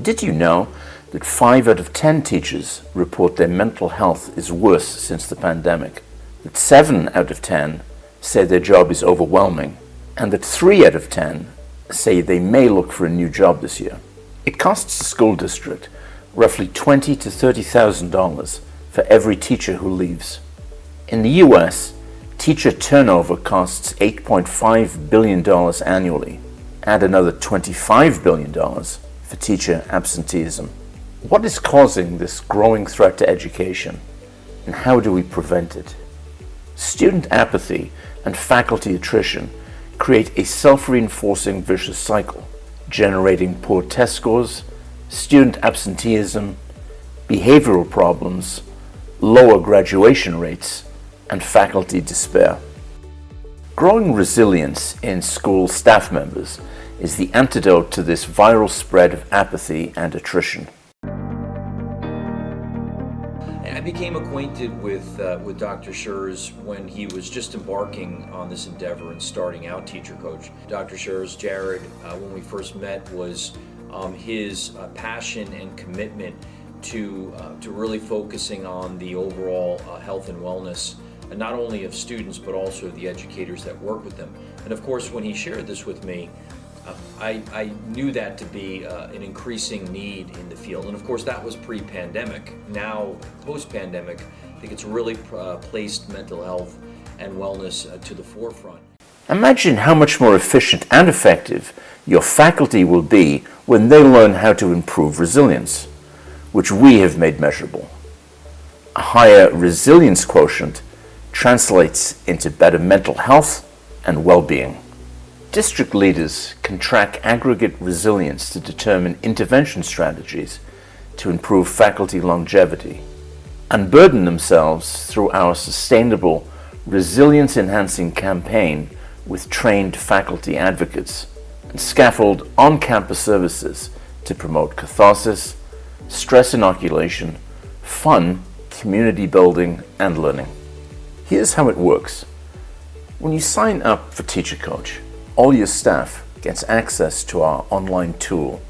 Did you know that 5 out of 10 teachers report their mental health is worse since the pandemic? That 7 out of 10 say their job is overwhelming, and that 3 out of 10 say they may look for a new job this year. It costs the school district roughly $20,000 to $30,000 for every teacher who leaves. In the US, teacher turnover costs $8.5 billion annually. Add another $25 billion for teacher absenteeism. What is causing this growing threat to education, and how do we prevent it? Student apathy and faculty attrition create a self-reinforcing vicious cycle, generating poor test scores, student absenteeism, behavioral problems, lower graduation rates, and faculty despair. Growing resilience in school staff members is the antidote to this viral spread of apathy and attrition. I became acquainted with Dr. Schurz when he was just embarking on this endeavor and starting out Teacher Coach. Dr. Schurz, Jared, when we first met, was his passion and commitment to really focusing on the overall health and wellness, and not only of students but also of the educators that work with them. And of course, when he shared this with me, I knew that to be an increasing need in the field. And of course, that was pre-pandemic. Now, post-pandemic, I think it's really placed mental health and wellness to the forefront. Imagine how much more efficient and effective your faculty will be when they learn how to improve resilience, which we have made measurable. A higher resilience quotient translates into better mental health and well-being. District leaders can track aggregate resilience to determine intervention strategies to improve faculty longevity, unburden themselves through our sustainable resilience-enhancing campaign with trained faculty advocates, and scaffold on-campus services to promote catharsis, stress inoculation, fun, community building, and learning. Here's how it works. When you sign up for Teacher Coach, all your staff gets access to our online tool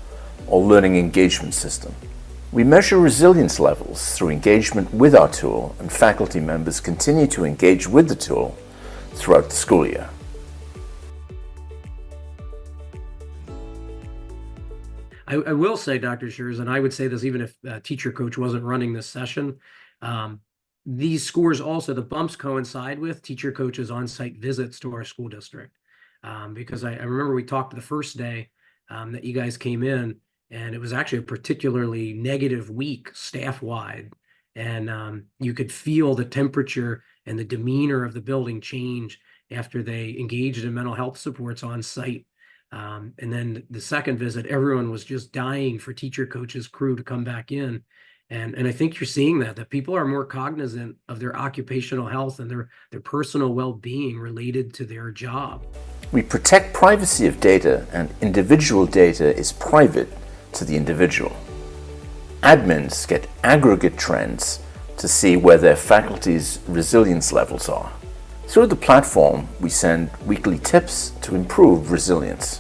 or learning engagement system. We measure resilience levels through engagement with our tool, and faculty members continue to engage with the tool throughout the school year. I will say, Dr. Schurz, and I would say this even if Teacher Coach wasn't running this session, these scores also, the bumps coincide with Teacher Coach's on-site visits to our school district. Because I remember we talked the first day that you guys came in, and it was actually a particularly negative week staff-wide. And you could feel the temperature and the demeanor of the building change after they engaged in mental health supports on site. And then the second visit, everyone was just dying for Teacher Coach's crew to come back in. And I think you're seeing that people are more cognizant of their occupational health and their personal well-being related to their job. We protect privacy of data, and individual data is private to the individual. Admins get aggregate trends to see where their faculty's resilience levels are. Through the platform, we send weekly tips to improve resilience.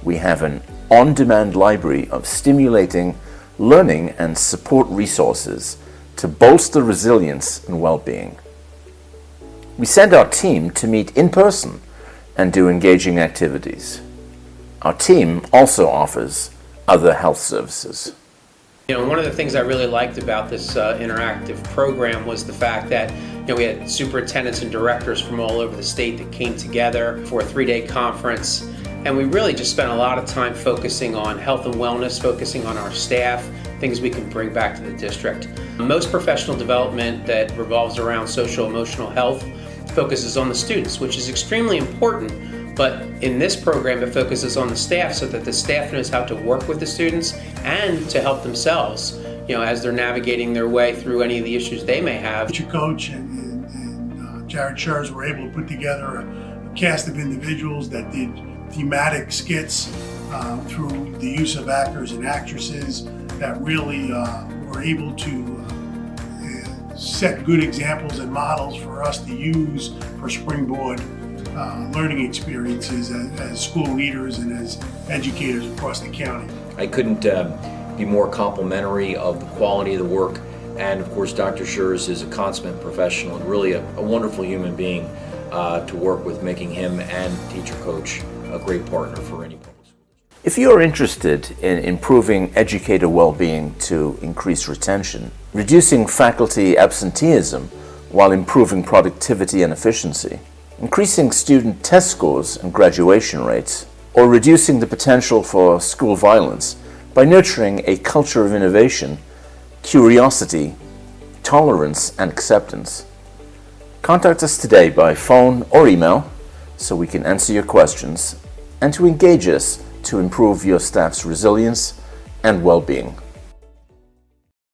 We have an on-demand library of stimulating learning and support resources to bolster resilience and well-being. We send our team to meet in person and do engaging activities. Our team also offers other health services. You know, one of the things I really liked about this interactive program was the fact that we had superintendents and directors from all over the state that came together for a 3-day conference, and we really just spent a lot of time focusing on health and wellness, focusing on our staff, things we can bring back to the district. Most professional development that revolves around social emotional health focuses on the students, which is extremely important, but in this program it focuses on the staff so that the staff knows how to work with the students and to help themselves, as they're navigating their way through any of the issues they may have. Teacher Coach and Jared Schurz were able to put together a cast of individuals that did thematic skits through the use of actors and actresses that really were able to set good examples and models for us to use for springboard learning experiences as school leaders and as educators across the county. I couldn't be more complimentary of the quality of the work. And of course, Dr. Schurz is a consummate professional and really a wonderful human being to work with, making him and Teacher Coach a great partner for any public school. If you are interested in improving educator well-being to increase retention, reducing faculty absenteeism while improving productivity and efficiency, increasing student test scores and graduation rates, or reducing the potential for school violence by nurturing a culture of innovation, curiosity, tolerance, and acceptance, contact us today by phone or email so we can answer your questions and to engage us to improve your staff's resilience and well-being.